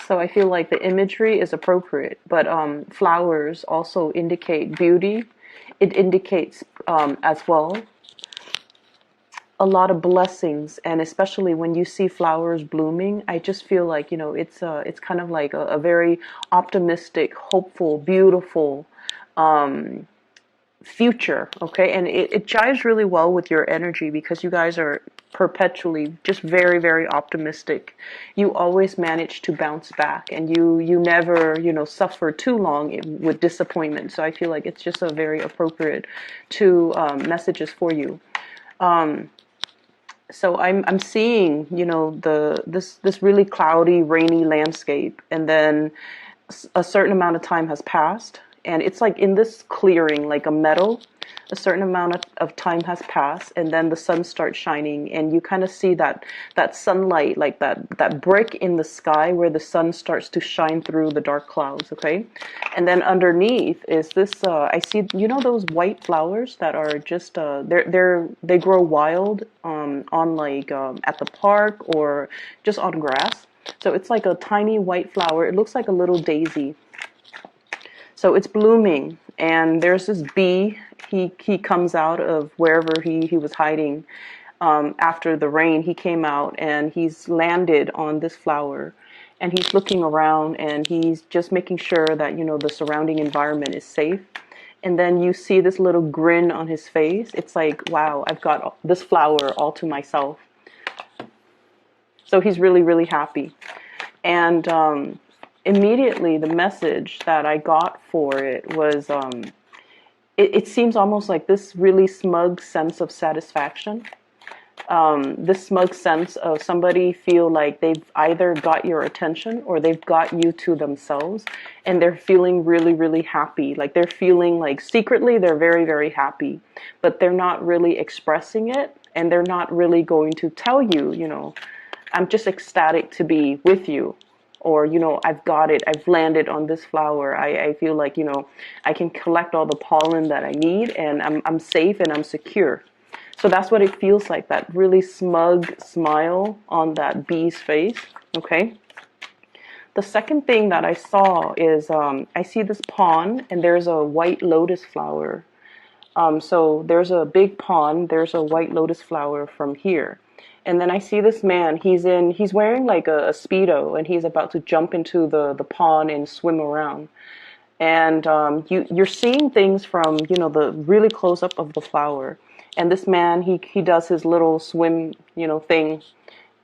So I feel like the imagery is appropriate, but flowers also indicate beauty. It indicates as well a lot of blessings, and especially when you see flowers blooming, I just feel like, it's kind of like a very optimistic, hopeful, beautiful future. Okay, and it jives really well with your energy because you guys are perpetually just very, very optimistic. You always manage to bounce back, and you never, suffer too long with disappointment. So I feel like it's just a very appropriate two messages for you. So I'm seeing, this really cloudy, rainy landscape, and then a certain amount of time has passed, and it's like in this clearing, like a meadow, a certain amount of time has passed, and then the sun starts shining, and you kind of see that sunlight, like that brick in the sky where the sun starts to shine through the dark clouds. Okay, and then underneath is this. I see, those white flowers that are just they grow wild on like at the park or just on grass. So it's like a tiny white flower. It looks like a little daisy. So it's blooming, and there's this bee. He comes out of wherever he was hiding after the rain. He came out and he's landed on this flower, and he's looking around and he's just making sure that the surrounding environment is safe. And then you see this little grin on his face. It's like, wow, I've got this flower all to myself. So he's really, really happy. And immediately the message that I got for it was, it seems almost like this really smug sense of satisfaction. This smug sense of somebody feel like they've either got your attention or they've got you to themselves, and they're feeling really, really happy. Like they're feeling like secretly they're very, very happy, but they're not really expressing it, and they're not really going to tell you, I'm just ecstatic to be with you. Or, I've got it. I've landed on this flower. I feel like, I can collect all the pollen that I need, and I'm safe and I'm secure. So that's what it feels like, that really smug smile on that bee's face. Okay. The second thing that I saw is I see this pond, and there's a white lotus flower. So there's a big pond. There's a white lotus flower from here. And then I see this man, he's wearing like a Speedo, and he's about to jump into the pond and swim around. And you're seeing things from, the really close up of the flower. And this man, he does his little swim, thing.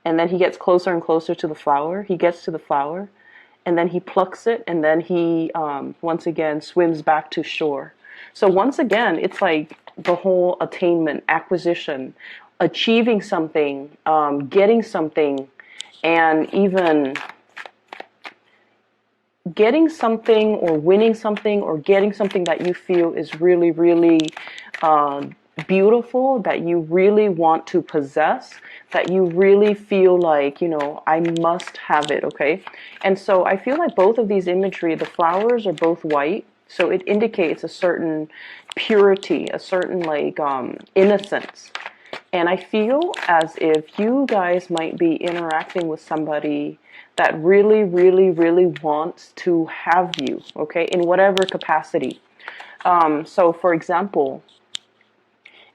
And then he gets closer and closer to the flower. He gets to the flower, and then he plucks it, and then he, once again, swims back to shore. So once again, it's like the whole attainment, acquisition, achieving something, getting something, and even getting something or winning something or getting something that you feel is really, really beautiful, that you really want to possess, that you really feel like, I must have it, okay? And so I feel like both of these imagery, the flowers are both white, so it indicates a certain purity, a certain like innocence. And I feel as if you guys might be interacting with somebody that really, really, really wants to have you, okay, in whatever capacity. So for example,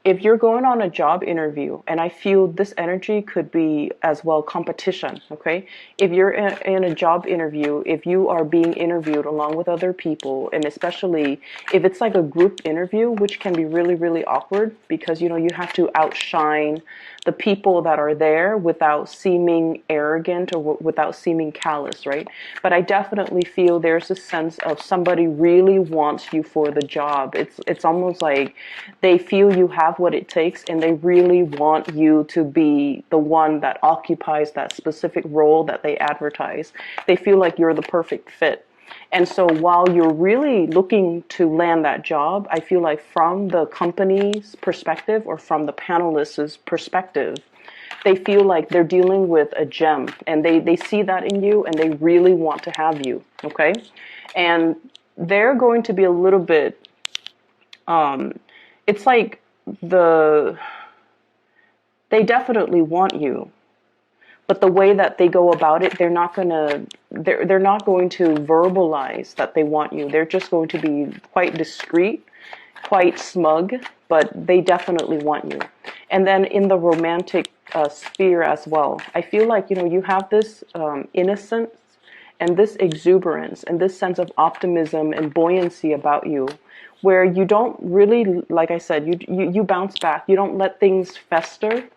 if you're going on a job interview, and I feel this energy could be as well competition, okay? If you're in a job interview, if you are being interviewed along with other people, and especially if it's like a group interview, which can be really, really awkward because, you have to outshine the people that are there without seeming arrogant or without seeming callous, right? But I definitely feel there's a sense of somebody really wants you for the job. It's almost like they feel you have what it takes, and they really want you to be the one that occupies that specific role that they advertise. They feel like you're the perfect fit. And so while you're really looking to land that job, I feel like from the company's perspective or from the panelists' perspective, they feel like they're dealing with a gem, and they see that in you, and they really want to have you, okay? And they're going to be a little bit, it's like they definitely want you, but the way that they go about it, they're not going to verbalize that they want you. They're just going to be quite discreet, quite smug, but they definitely want you. And then in the romantic sphere as well, I feel like, you have this innocence and this exuberance and this sense of optimism and buoyancy about you, where you don't really, like I said, you bounce back. You don't let things fester.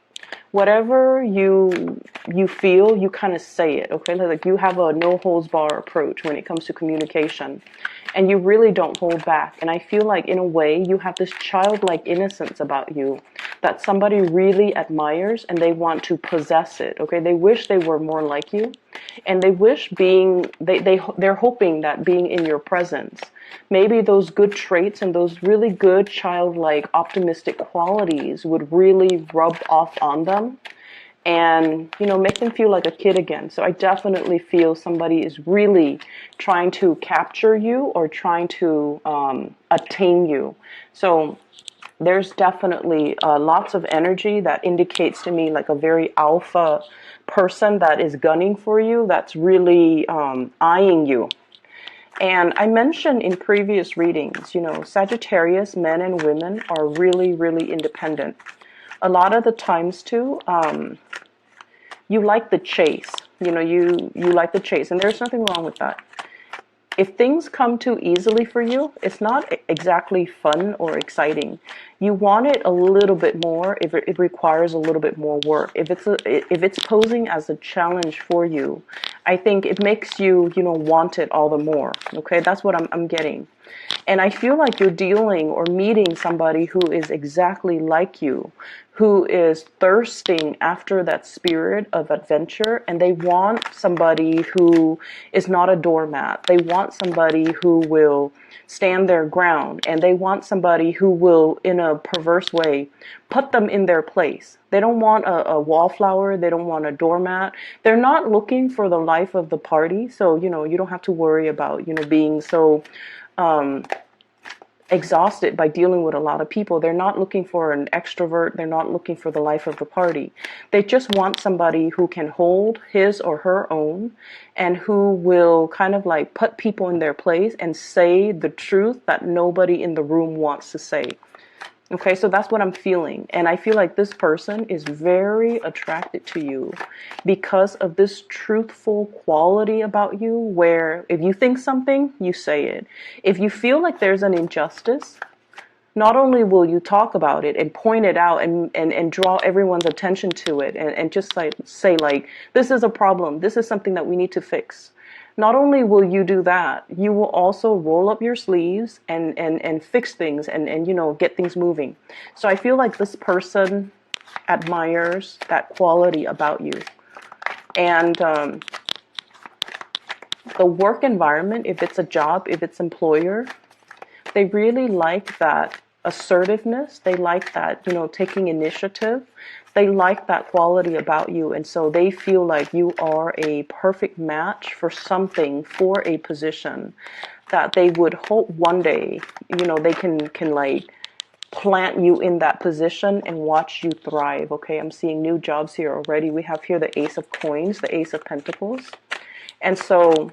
Whatever you feel, you kind of say it, okay? Like you have a no holds bar approach when it comes to communication, and you really don't hold back. And I feel like in a way you have this childlike innocence about you that somebody really admires, and they want to possess it, okay? They wish they were more like you, and they wish they're hoping that being in your presence, maybe those good traits and those really good childlike optimistic qualities would really rub off on them, and make them feel like a kid again. So I definitely feel somebody is really trying to capture you or trying to attain you. So there's definitely lots of energy that indicates to me like a very alpha person that is gunning for you, that's really eyeing you. And I mentioned in previous readings, Sagittarius men and women are really, really independent. A lot of the times too, you like the chase. You like the chase, and there's nothing wrong with that. If things come too easily for you, it's not exactly fun or exciting. You want it a little bit more if it requires a little bit more work. If it's posing as a challenge for you, I think it makes you, want it all the more. Okay, that's what I'm getting. And I feel like you're dealing or meeting somebody who is exactly like you, who is thirsting after that spirit of adventure, and they want somebody who is not a doormat. They want somebody who will stand their ground, and they want somebody who will, in a perverse way, put them in their place. They don't want a wallflower. They don't want a doormat. They're not looking for the life of the party. So, you don't have to worry about, being so exhausted by dealing with a lot of people. They're not looking for an extrovert. They're not looking for the life of the party. They just want somebody who can hold his or her own, and who will kind of like put people in their place and say the truth that nobody in the room wants to say. Okay, so that's what I'm feeling. And I feel like this person is very attracted to you because of this truthful quality about you, where if you think something, you say it. If you feel like there's an injustice, not only will you talk about it and point it out and draw everyone's attention to it, and just like say like, this is a problem, this is something that we need to fix. Not only will you do that, you will also roll up your sleeves and fix things and get things moving. So I feel like this person admires that quality about you. And the work environment, if it's a job, if it's employer, they really like that assertiveness. They like that, taking initiative. They like that quality about you. And so they feel like you are a perfect match for something, for a position that they would hope one day, they can like plant you in that position and watch you thrive. Okay, I'm seeing new jobs here already. We have here the Ace of Coins, the Ace of Pentacles. And so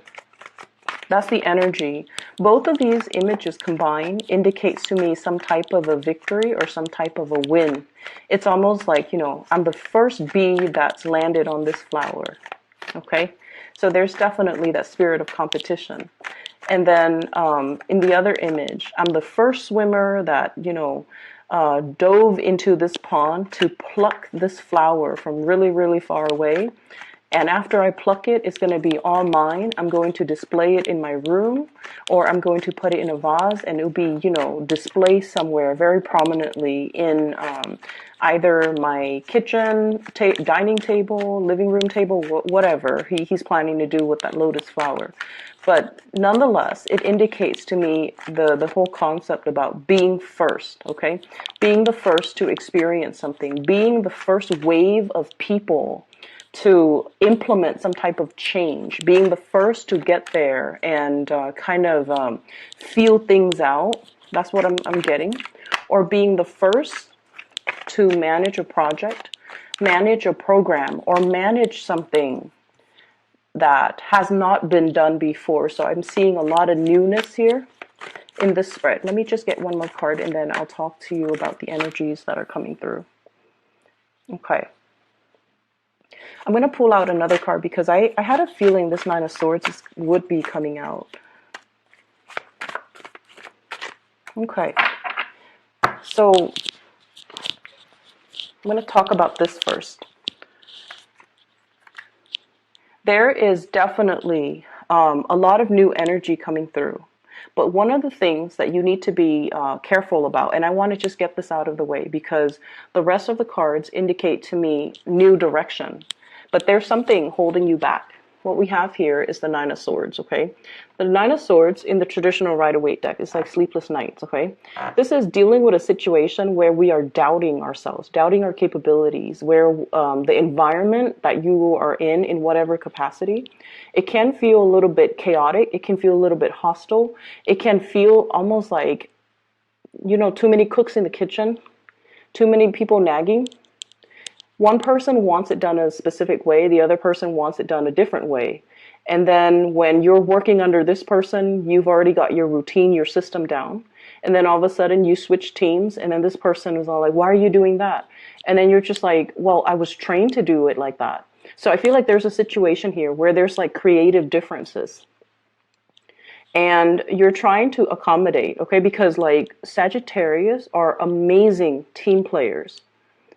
that's the energy. Both of these images combined indicates to me some type of a victory or some type of a win. It's almost like, I'm the first bee that's landed on this flower. Okay? So there's definitely that spirit of competition. And then in the other image, I'm the first swimmer that, dove into this pond to pluck this flower from really, really far away. And after I pluck it, it's going to be all mine. I'm going to display it in my room, or I'm going to put it in a vase, and it'll be, displayed somewhere very prominently in either my kitchen, dining table, living room table, whatever he's planning to do with that lotus flower. But nonetheless, it indicates to me the whole concept about being first, okay? Being the first to experience something, being the first wave of people to implement some type of change, being the first to get there and feel things out. That's what I'm getting. Or being the first to manage a project, manage a program or manage something that has not been done before. So I'm seeing a lot of newness here in this spread. Let me just get one more card and then I'll talk to you about the energies that are coming through. Okay. I'm going to pull out another card because I had a feeling this Nine of Swords would be coming out. Okay. So I'm going to talk about this first. There is definitely a lot of new energy coming through. But one of the things that you need to be careful about, and I want to just get this out of the way because the rest of the cards indicate to me new direction. But there's something holding you back. What we have here is the Nine of Swords, okay? The Nine of Swords in the traditional Rider-Waite deck is like sleepless nights, okay? This is dealing with a situation where we are doubting ourselves, doubting our capabilities, where the environment that you are in whatever capacity, it can feel a little bit chaotic. It can feel a little bit hostile. It can feel almost like, you know, too many cooks in the kitchen, too many people nagging. One person wants it done a specific way, the other person wants it done a different way. And then when you're working under this person, you've already got your routine, your system down. And then all of a sudden you switch teams and then this person is all like, why are you doing that? And then you're just like, well, I was trained to do it like that. So I feel like there's a situation here where there's like creative differences. And you're trying to accommodate, okay? Because like Sagittarius are amazing team players.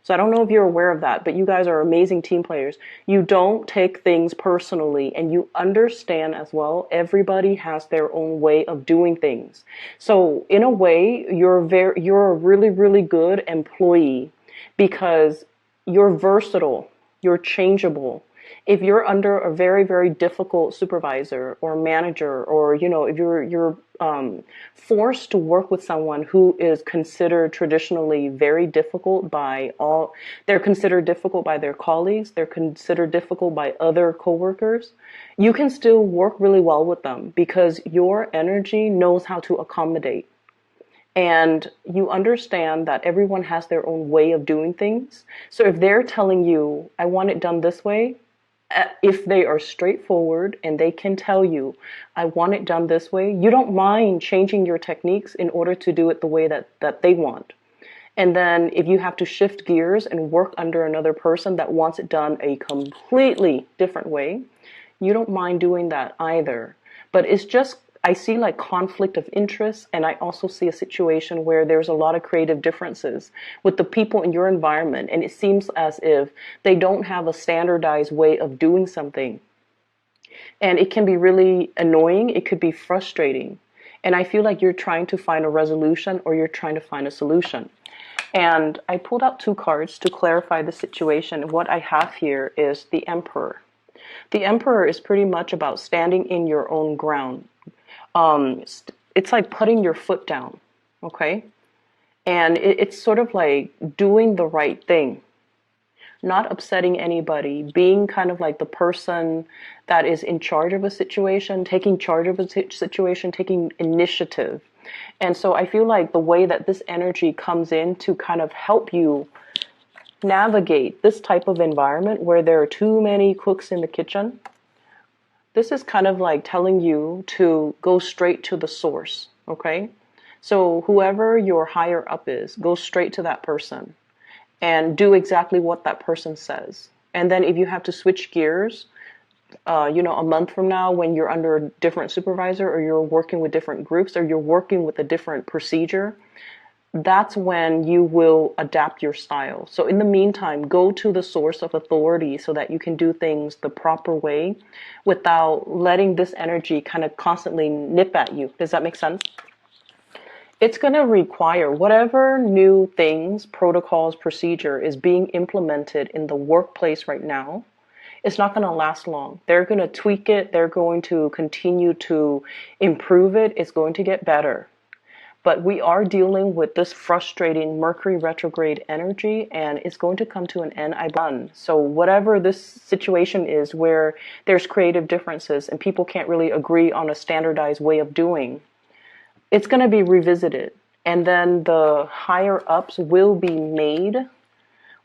So I don't know if you're aware of that, but you guys are amazing team players. You don't take things personally and you understand as well, everybody has their own way of doing things. So in a way, you're a really, really good employee because you're versatile, you're changeable. If you're under a very, very difficult supervisor or manager, or, you know, if you're forced to work with someone who is considered traditionally very difficult by all, they're considered difficult by their colleagues, they're considered difficult by other coworkers, you can still work really well with them because your energy knows how to accommodate. And you understand that everyone has their own way of doing things. So if they're telling you, I want it done this way, if they are straightforward and they can tell you, I want it done this way, you don't mind changing your techniques in order to do it the way that they want. And then if you have to shift gears and work under another person that wants it done a completely different way, you don't mind doing that either. But it's just, I see like conflict of interest, and I also see a situation where there's a lot of creative differences with the people in your environment, and it seems as if they don't have a standardized way of doing something. And it can be really annoying, it could be frustrating. And I feel like you're trying to find a resolution or you're trying to find a solution. And I pulled out two cards to clarify the situation. What I have here is the Emperor. The Emperor is pretty much about standing in your own ground. It's like putting your foot down, okay? And it's sort of like doing the right thing, not upsetting anybody, being kind of like the person that is in charge of a situation, taking charge of a situation, taking initiative. And so I feel like the way that this energy comes in to kind of help you navigate this type of environment where there are too many cooks in the kitchen, this is kind of like telling you to go straight to the source, okay? So whoever your higher up is, go straight to that person and do exactly what that person says. And then if you have to switch gears, you know, a month from now when you're under a different supervisor or you're working with different groups or you're working with a different procedure, that's when you will adapt your style. So in the meantime, go to the source of authority so that you can do things the proper way without letting this energy kind of constantly nip at you. Does that make sense? It's going to require whatever new things, protocols, procedure is being implemented in the workplace right now. It's not going to last long. They're going to tweak it. They're going to continue to improve it. It's going to get better. But we are dealing with this frustrating Mercury retrograde energy, and it's going to come to an end. So whatever this situation is where there's creative differences and people can't really agree on a standardized way of doing, it's going to be revisited. And then the higher ups will be made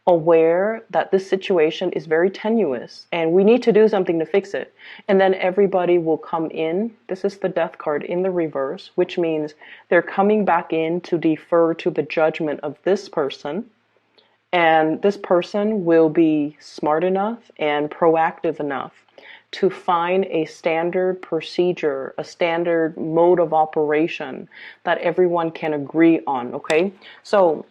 aware that this situation is very tenuous and we need to do something to fix it. And then everybody will come in. This is the death card in the reverse, which means they're coming back in to defer to the judgment of this person. And this person will be smart enough and proactive enough to find a standard procedure, a standard mode of operation that everyone can agree on, okay? So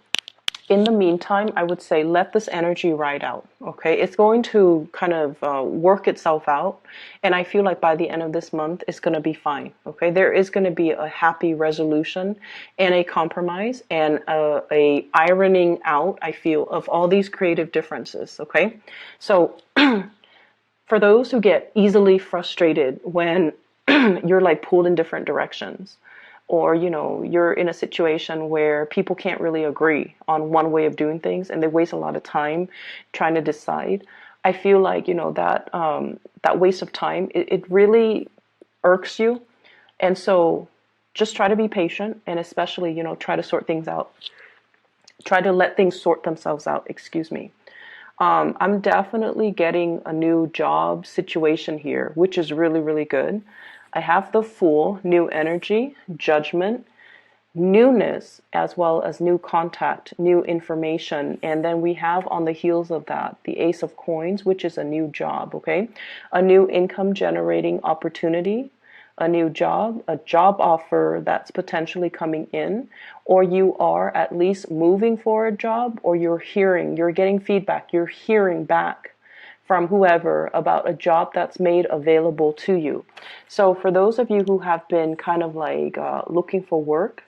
in the meantime, I would say let this energy ride out, okay? It's going to kind of work itself out, and I feel like by the end of this month, it's going to be fine, okay? There is going to be a happy resolution and a compromise and a ironing out, I feel, of all these creative differences, okay? So for those who get easily frustrated when you're like pulled in different directions, or you're in a situation where people can't really agree on one way of doing things and they waste a lot of time trying to decide, I feel like that waste of time, it really irks you. And so just try to be patient, and especially try to sort things out, try to let things sort themselves out, excuse me. I'm definitely getting a new job situation here, which is really, really good. I have the Fool, new energy, judgment, newness, as well as new contact, new information. And then we have on the heels of that, the Ace of Coins, which is a new job, okay? A new income generating opportunity, a new job, a job offer that's potentially coming in, or you are at least moving for a job, or you're getting feedback, you're hearing back from whoever about a job that's made available to you. So for those of you who have been kind of like looking for work,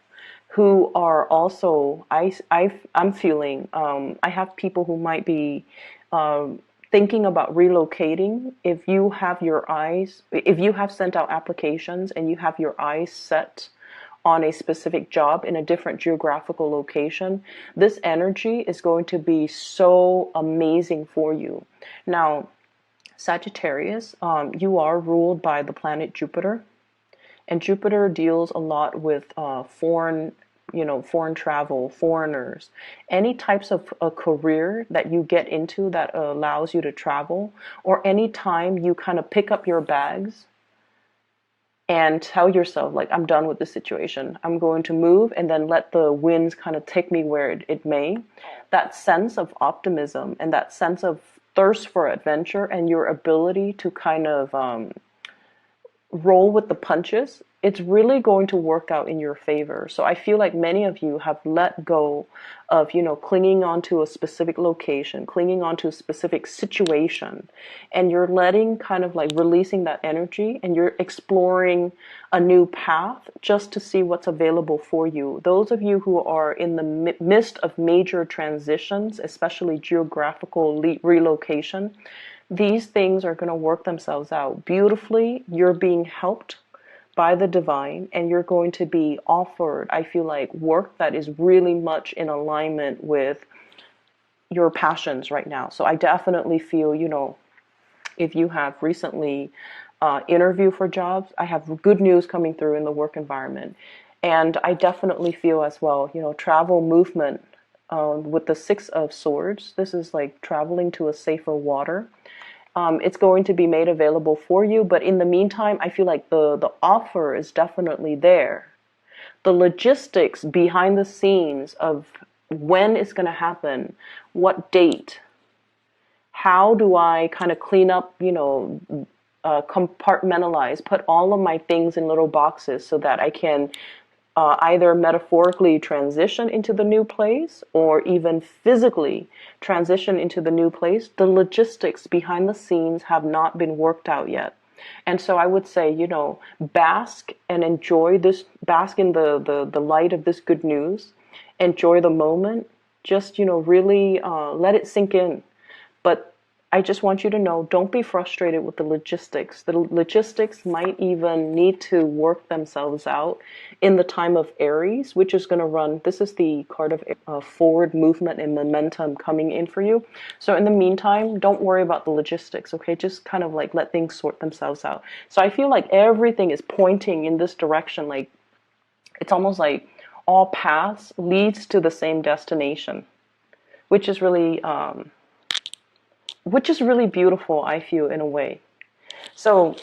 who are also, I'm feeling, I have people who might be thinking about relocating. If you have sent out applications and you have your eyes set on a specific job in a different geographical location, this energy is going to be so amazing for you. Now, Sagittarius, you are ruled by the planet Jupiter, and Jupiter deals a lot with foreign travel, foreigners, any types of a career that you get into that allows you to travel, or any time you kind of pick up your bags and tell yourself, like, I'm done with this situation. I'm going to move and then let the winds kind of take me where it may. That sense of optimism and that sense of thirst for adventure and your ability to kind of roll with the punches, it's really going to work out in your favor. So I feel like many of you have let go of, clinging onto a specific location, clinging onto a specific situation, and you're letting kind of like releasing that energy, and you're exploring a new path just to see what's available for you. Those of you who are in the midst of major transitions, especially geographical relocation, these things are going to work themselves out beautifully. You're being helped by the divine, and you're going to be offered, I feel like, work that is really much in alignment with your passions right now. So I definitely feel, if you have recently interviewed for jobs, I have good news coming through in the work environment. And I definitely feel as well, travel, movement, with the Six of Swords. This is like traveling to a safer water. It's going to be made available for you, but in the meantime, I feel like the offer is definitely there. The logistics behind the scenes of when it's going to happen, what date, how do I kind of clean up, compartmentalize, put all of my things in little boxes so that I can either metaphorically transition into the new place or even physically transition into the new place. The logistics behind the scenes have not been worked out yet. And so I would say, bask and enjoy this, bask in the light of this good news, enjoy the moment, just, really let it sink in. But I just want you to know, don't be frustrated with the logistics. The logistics might even need to work themselves out in the time of Aries, which is going to run. This is the card of forward movement and momentum coming in for you. So in the meantime, don't worry about the logistics, okay? Just kind of like let things sort themselves out. So I feel like everything is pointing in this direction. Like it's almost like all paths leads to the same destination, which is really beautiful, I feel, in a way. So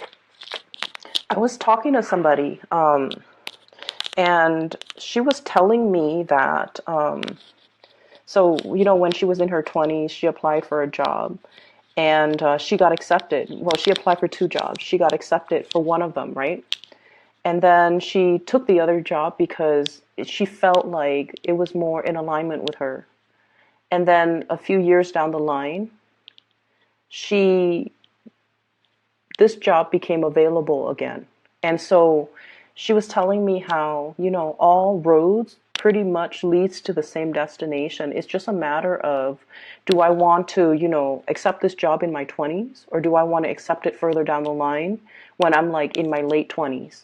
I was talking to somebody, and she was telling me that, so, when she was in her 20s, she applied for a job, and she got accepted. Well, she applied for 2 jobs. She got accepted for one of them, right? And then she took the other job because she felt like it was more in alignment with her. And then a few years down the line, she this job became available again. And so she was telling me how, all roads pretty much leads to the same destination. It's just a matter of, do I want to, accept this job in my 20s, or do I want to accept it further down the line when I'm like in my late 20s?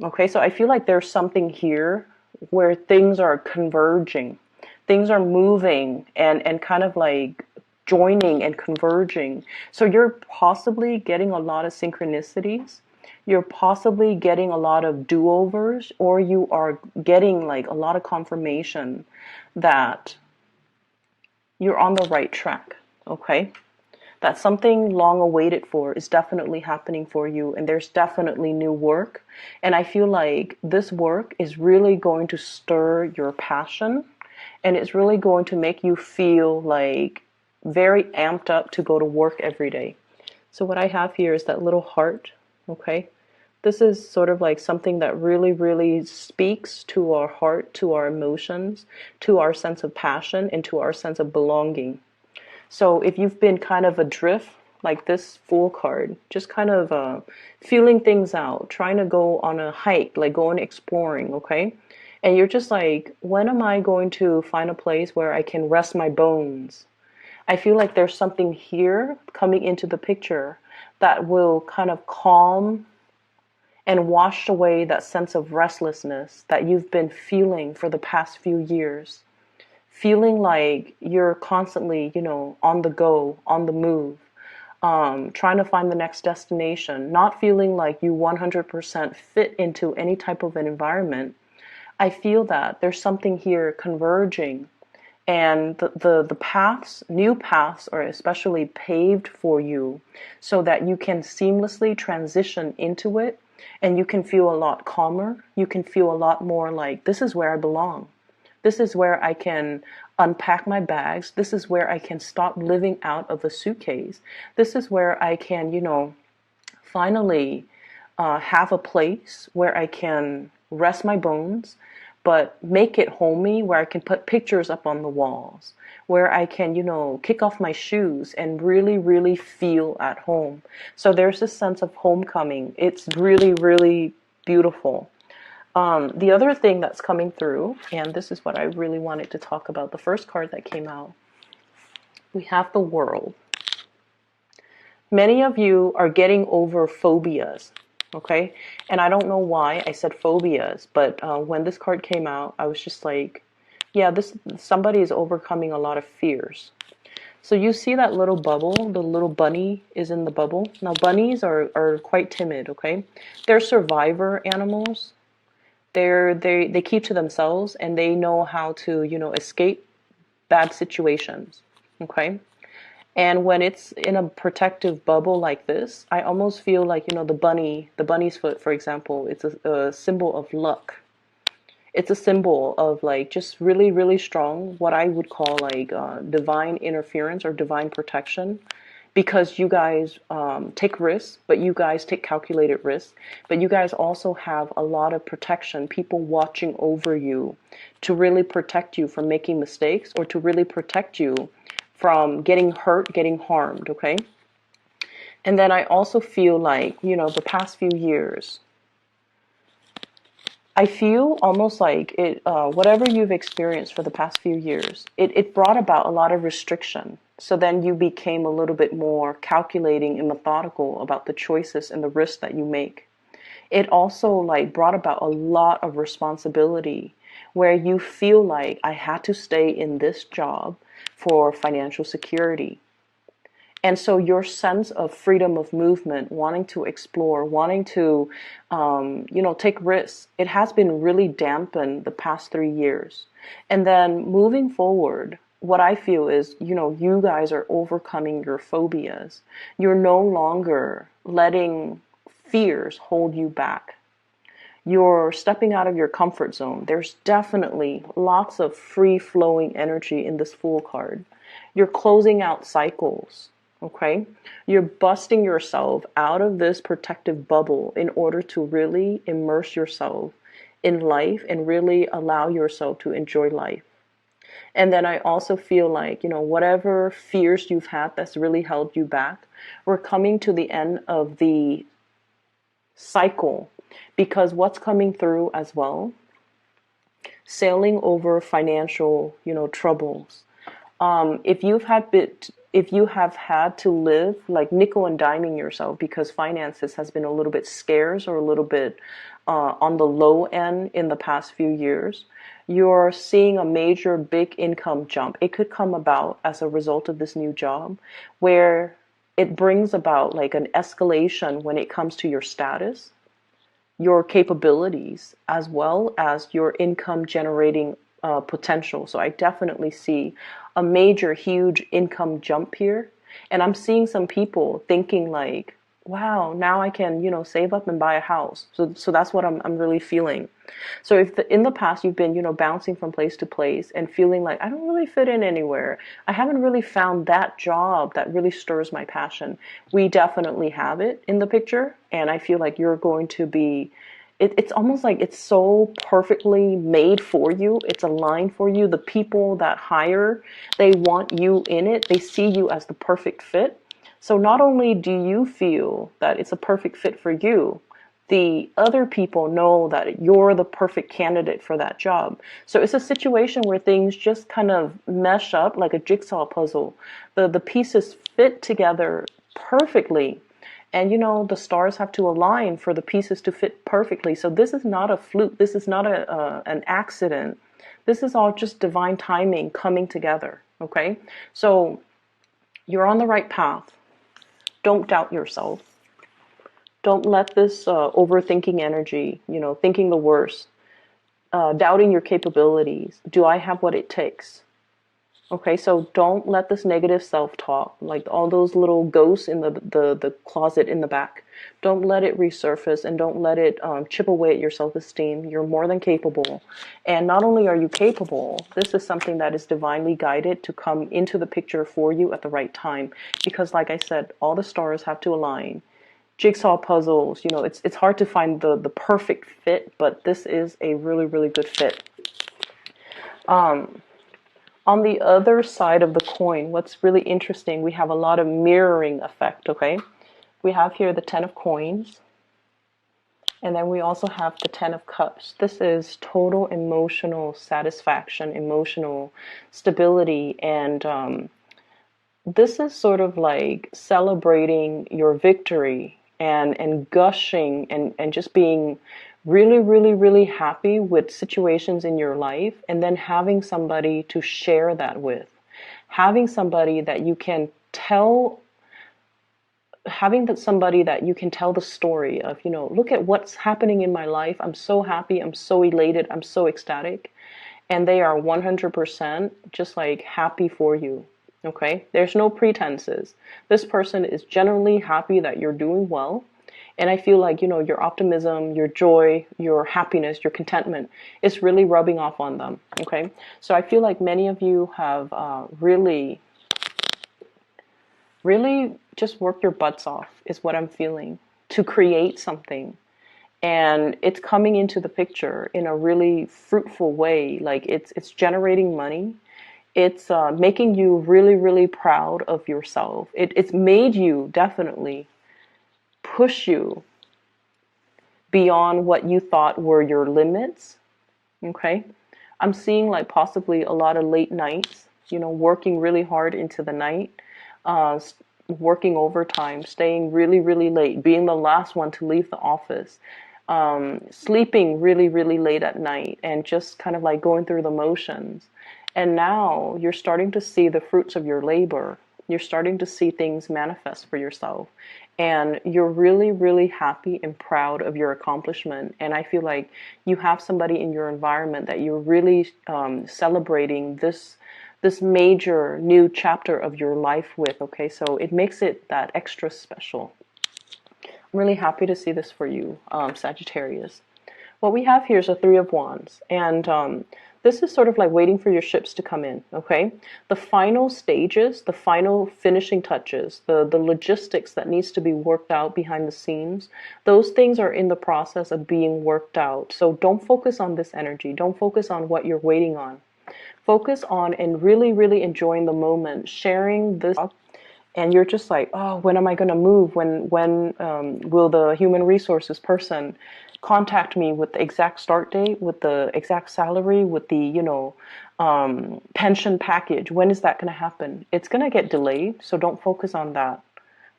Okay, so I feel like there's something here where things are converging. Things are moving and kind of like joining and converging. So you're possibly getting a lot of synchronicities. You're possibly getting a lot of do-overs, or you are getting like a lot of confirmation that you're on the right track. Okay? That something long awaited for is definitely happening for you, and there's definitely new work. And I feel like this work is really going to stir your passion, and it's really going to make you feel like very amped up to go to work every day. So what I have here is that little heart. Okay, this is sort of like something that really, really speaks to our heart, to our emotions, to our sense of passion, and to our sense of belonging. So if you've been kind of adrift, like this Fool card, just kind of feeling things out, trying to go on a hike, like going exploring, okay? And you're just like, when am I going to find a place where I can rest my bones? I feel like there's something here coming into the picture that will kind of calm and wash away that sense of restlessness that you've been feeling for the past few years. Feeling like you're constantly, on the go, on the move, trying to find the next destination, not feeling like you 100% fit into any type of an environment. I feel that there's something here converging, and the paths, new paths, are especially paved for you so that you can seamlessly transition into it, and you can feel a lot calmer. You can feel a lot more like, this is where I belong. This is where I can unpack my bags. This is where I can stop living out of a suitcase. This is where I can, finally have a place where I can rest my bones, but make it homey, where I can put pictures up on the walls, where I can, kick off my shoes and really, really feel at home. So there's this sense of homecoming. It's really, really beautiful. The other thing that's coming through, and this is what I really wanted to talk about, the first card that came out, we have the World. Many of you are getting over phobias, okay? And I don't know why I said phobias, but when this card came out, I was just like, yeah, somebody is overcoming a lot of fears. So you see that little bubble, the little bunny is in the bubble. Now bunnies are quite timid, okay? They're survivor animals. They keep to themselves, and they know how to, escape bad situations. Okay? And when it's in a protective bubble like this, I almost feel like, the bunny's foot, for example, it's a symbol of luck. It's a symbol of like just really, really strong, what I would call like divine interference or divine protection. Because you guys take risks, but you guys take calculated risks, but you guys also have a lot of protection, people watching over you to really protect you from making mistakes, or to really protect you from getting hurt, getting harmed, okay? And then I also feel like, the past few years, I feel almost like it, whatever you've experienced for the past few years, it brought about a lot of restriction. So then you became a little bit more calculating and methodical about the choices and the risks that you make. It also like brought about a lot of responsibility, where you feel like, I had to stay in this job for financial security. And so your sense of freedom of movement, wanting to explore, wanting to, take risks, it has been really dampened the past 3 years. And then moving forward, what I feel is, you guys are overcoming your phobias. You're no longer letting fears hold you back. You're stepping out of your comfort zone. There's definitely lots of free flowing energy in this Fool card. You're closing out cycles, okay? You're busting yourself out of this protective bubble in order to really immerse yourself in life and really allow yourself to enjoy life. And then I also feel like, whatever fears you've had that's really held you back, we're coming to the end of the cycle, because what's coming through as well, sailing over financial, troubles. If you have had to live like nickel and diming yourself because finances has been a little bit scarce or a little bit on the low end in the past few years, you're seeing a major big income jump. It could come about as a result of this new job, where it brings about like an escalation when it comes to your status, your capabilities, as well as your income generating potential. So I definitely see a major, huge income jump here. And I'm seeing some people thinking like, wow, now I can, save up and buy a house. So that's what I'm really feeling. So if in the past you've been, bouncing from place to place and feeling like I don't really fit in anywhere, I haven't really found that job that really stirs my passion, we definitely have it in the picture. And I feel like you're going to be, it's almost like it's so perfectly made for you. It's aligned for you. The people that hire, they want you in it. They see you as the perfect fit. So not only do you feel that it's a perfect fit for you, the other people know that you're the perfect candidate for that job. So it's a situation where things just kind of mesh up like a jigsaw puzzle. The pieces fit together perfectly. And the stars have to align for the pieces to fit perfectly. So this is not a fluke. This is not an accident. This is all just divine timing coming together. Okay? So you're on the right path. Don't doubt yourself. Don't let this overthinking energy, thinking the worst, doubting your capabilities. Do I have what it takes? Okay, so don't let this negative self-talk, like all those little ghosts in the closet in the back, don't let it resurface, and don't let it chip away at your self-esteem. You're more than capable. And not only are you capable, this is something that is divinely guided to come into the picture for you at the right time. Because like I said, all the stars have to align. Jigsaw puzzles, it's hard to find the perfect fit, but this is a really, really good fit. On the other side of the coin, what's really interesting, we have a lot of mirroring effect, okay? We have here the 10 of coins, and then we also have the 10 of cups. This is total emotional satisfaction, emotional stability, and this is sort of like celebrating your victory and gushing and just being really, really, really happy with situations in your life, and then having somebody to share that with, having somebody that you can tell, somebody that you can tell the story of, look at what's happening in my life. I'm so happy. I'm so elated. I'm so ecstatic. And they are 100% just like happy for you. Okay. There's no pretenses. This person is genuinely happy that you're doing well. And I feel like, your optimism, your joy, your happiness, your contentment is really rubbing off on them. Okay. So I feel like many of you have really just worked your butts off, is what I'm feeling, to create something. And it's coming into the picture in a really fruitful way. Like it's generating money. It's making you really, really proud of yourself. It's made you definitely push you beyond what you thought were your limits. Okay. I'm seeing like possibly a lot of late nights, working really hard into the night, working overtime, staying really, really late, being the last one to leave the office, sleeping really, really late at night, and just kind of like going through the motions. And now you're starting to see the fruits of your labor. You're starting to see things manifest for yourself. And you're really, really happy and proud of your accomplishment. And I feel like you have somebody in your environment that you're really celebrating this this major new chapter of your life with, okay? So it makes it that extra special. I'm really happy to see this for you, Sagittarius. What we have here is a Three of Wands, and this is sort of like waiting for your ships to come in, okay? The final stages, the final finishing touches, the logistics that needs to be worked out behind the scenes, those things are in the process of being worked out. So don't focus on this energy. Don't focus on what you're waiting on. Focus on and really, really enjoying the moment, sharing this. And you're just like, oh, when am I going to move? When will the human resources person contact me with the exact start date, with the exact salary, with the, pension package? When is that going to happen? It's going to get delayed, so don't focus on that.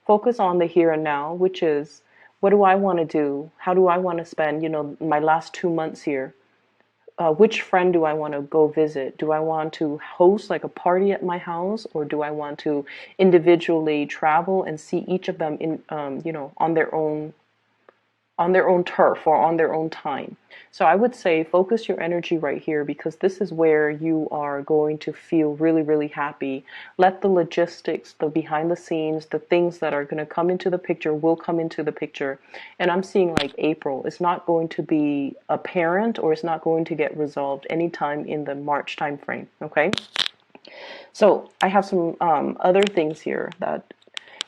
Focus on the here and now, which is, what do I want to do? How do I want to spend, my last 2 months here? Which friend do I want to go visit? Do I want to host like a party at my house, or do I want to individually travel and see each of them in, on their own turf or on their own time? So I would say focus your energy right here, because this is where you are going to feel really, really happy. Let the logistics, the behind the scenes, the things that are going to come into the picture will come into the picture. And I'm seeing like April. It's not going to be apparent, or it's not going to get resolved anytime in the March time frame. Okay. So I have some other things here, that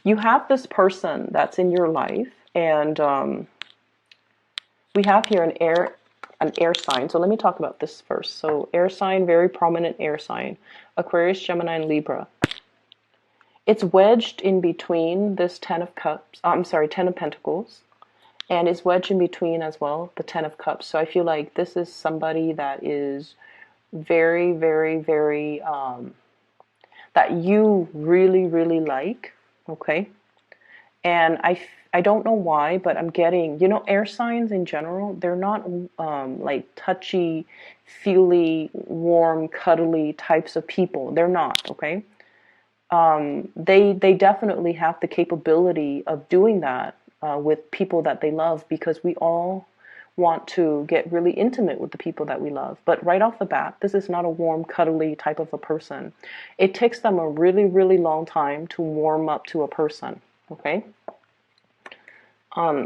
you have this person that's in your life, and we have here an air sign. So let me talk about this first. So air sign, very prominent air sign, Aquarius, Gemini, and Libra. It's wedged in between this 10 of cups, 10 of pentacles, and it's wedged in between as well, the 10 of cups. So I feel like this is somebody that is very, very, very, that you really, really like, okay? And I don't know why, but I'm getting, air signs in general, they're not like touchy, feely, warm, cuddly types of people. They're not, okay? They definitely have the capability of doing that with people that they love, because we all want to get really intimate with the people that we love. But right off the bat, this is not a warm, cuddly type of a person. It takes them a really, really long time to warm up to a person, okay?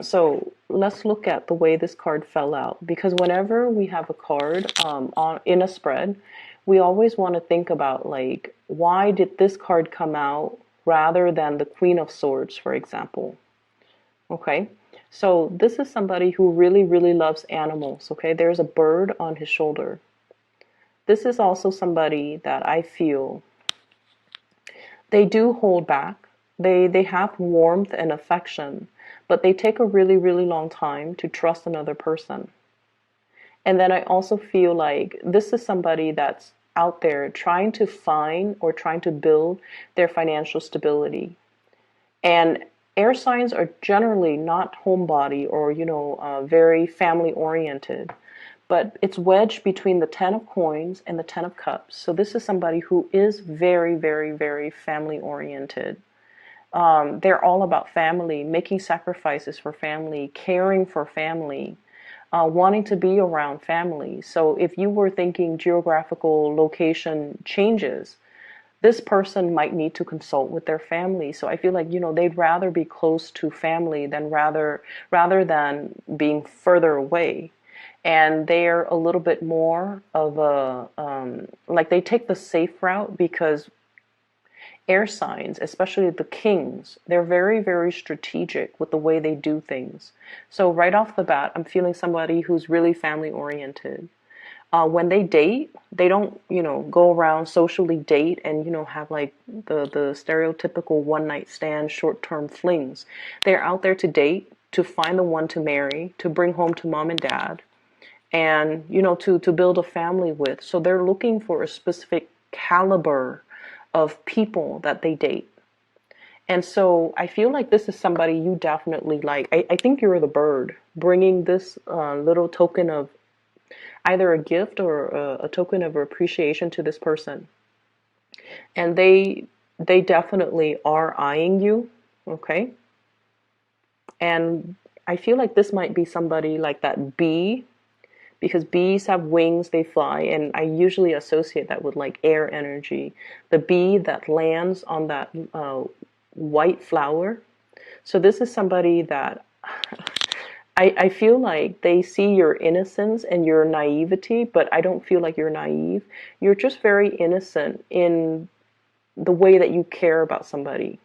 So let's look at the way this card fell out, because whenever we have a card in a spread, we always want to think about, like, why did this card come out rather than the Queen of Swords, for example? Okay, so this is somebody who really, really loves animals. Okay, there's a bird on his shoulder. This is also somebody that I feel they do hold back. They have warmth and affection, but they take a really, really long time to trust another person. And then I also feel like this is somebody that's out there trying to find or trying to build their financial stability. And air signs are generally not homebody or, very family oriented, but it's wedged between the 10 of coins and the 10 of cups. So this is somebody who is very, very, very family oriented. They're all about family, making sacrifices for family, caring for family, wanting to be around family. So if you were thinking geographical location changes, this person might need to consult with their family. So I feel like, they'd rather be close to family than rather than being further away. And they're a little bit more of a, like they take the safe route, because air signs, especially the kings, they're very, very strategic with the way they do things. So right off the bat, I'm feeling somebody who's really family oriented. When they date, they don't, go around socially date and, have like the stereotypical one night stand, short term flings. They're out there to date, to find the one to marry, to bring home to mom and dad, and, to build a family with. So they're looking for a specific caliber of people that they date. And so I feel like this is somebody you definitely like. I think you're the bird bringing this little token of either a gift or a token of appreciation to this person. And they definitely are eyeing you, okay? And I feel like this might be somebody like that bee, because bees have wings, they fly, and I usually associate that with like air energy. The bee that lands on that white flower. So this is somebody that I feel like they see your innocence and your naivety, but I don't feel like you're naive. You're just very innocent in the way that you care about somebody.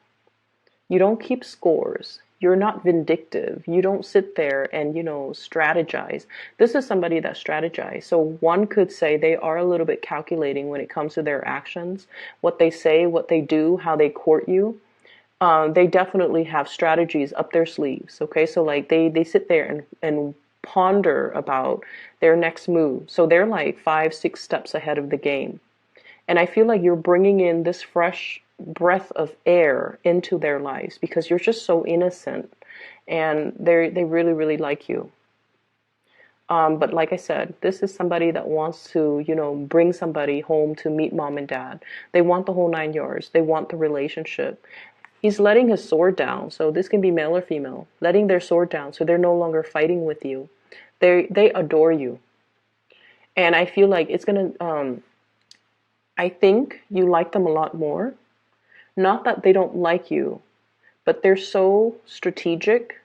You don't keep scores. You're not vindictive. You don't sit there and, strategize. This is somebody that strategizes. So one could say they are a little bit calculating when it comes to their actions, what they say, what they do, how they court you. They definitely have strategies up their sleeves. Okay, so like they sit there and ponder about their next move. So they're like 5, 6 steps ahead of the game. And I feel like you're bringing in this fresh breath of air into their lives because you're just so innocent, and they really, really like you. But like I said, this is somebody that wants to, bring somebody home to meet mom and dad. They want the whole 9 yards. They want the relationship. He's letting his sword down. So this can be male or female, letting their sword down. So they're no longer fighting with you. They adore you. And I feel like it's going to, I think you like them a lot more. Not that they don't like you, but they're so strategic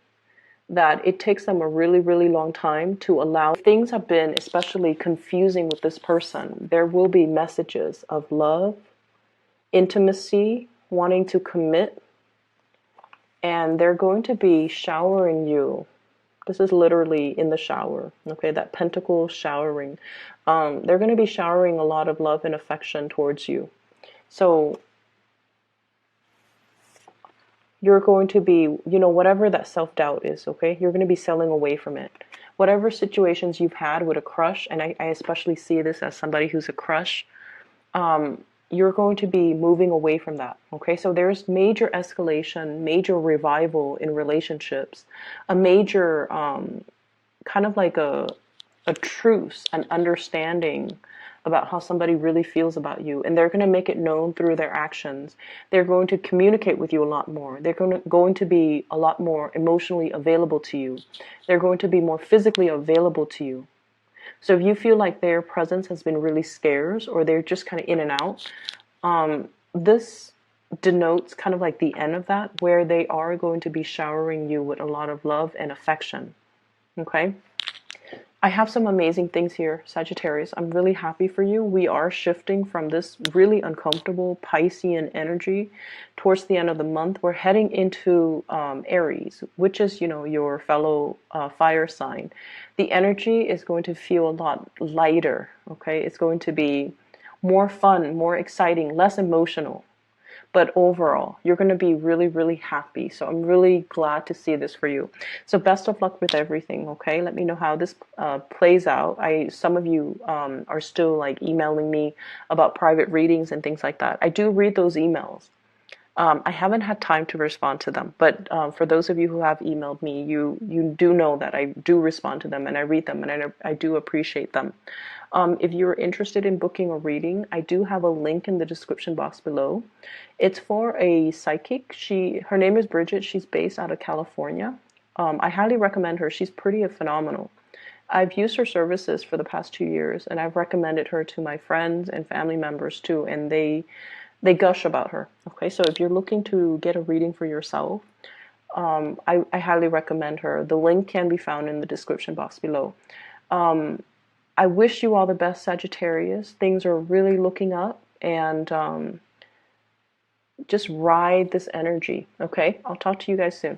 that it takes them a really, really long time to allow. If things have been especially confusing with this person, there will be messages of love, intimacy, wanting to commit, and they're going to be showering you. This is literally in the shower, okay? That pentacle showering. They're going to be showering a lot of love and affection towards you. So you're going to be, whatever that self-doubt is, okay? You're going to be selling away from it. Whatever situations you've had with a crush, and I especially see this as somebody who's a crush, you're going to be moving away from that, okay? So there's major escalation, major revival in relationships, a major kind of like a truce, an understanding about how somebody really feels about you, and they're going to make it known through their actions. They're going to communicate with you a lot more. They're going to be a lot more emotionally available to you. They're going to be more physically available to you. So if you feel like their presence has been really scarce, or they're just kind of in and out, this denotes kind of like the end of that, where they are going to be showering you with a lot of love and affection. Okay? I have some amazing things here, Sagittarius. I'm really happy for you. We are shifting from this really uncomfortable Piscean energy towards the end of the month. We're heading into Aries, which is, your fellow fire sign. The energy is going to feel a lot lighter, okay? It's going to be more fun, more exciting, less emotional. But overall, you're going to be really, really happy. So I'm really glad to see this for you. So best of luck with everything, okay? Let me know how this plays out. Some of you are still like emailing me about private readings and things like that. I do read those emails. I haven't had time to respond to them, but for those of you who have emailed me, you do know that I do respond to them and I read them, and I do appreciate them. If you're interested in booking a reading, I do have a link in the description box below. It's for a psychic. Her name is Bridget. She's based out of California. I highly recommend her. She's pretty phenomenal. I've used her services for the past 2 years, and I've recommended her to my friends and family members too, and they gush about her. Okay, so if you're looking to get a reading for yourself, I highly recommend her. The link can be found in the description box below. I wish you all the best, Sagittarius. Things are really looking up, and just ride this energy. Okay, I'll talk to you guys soon.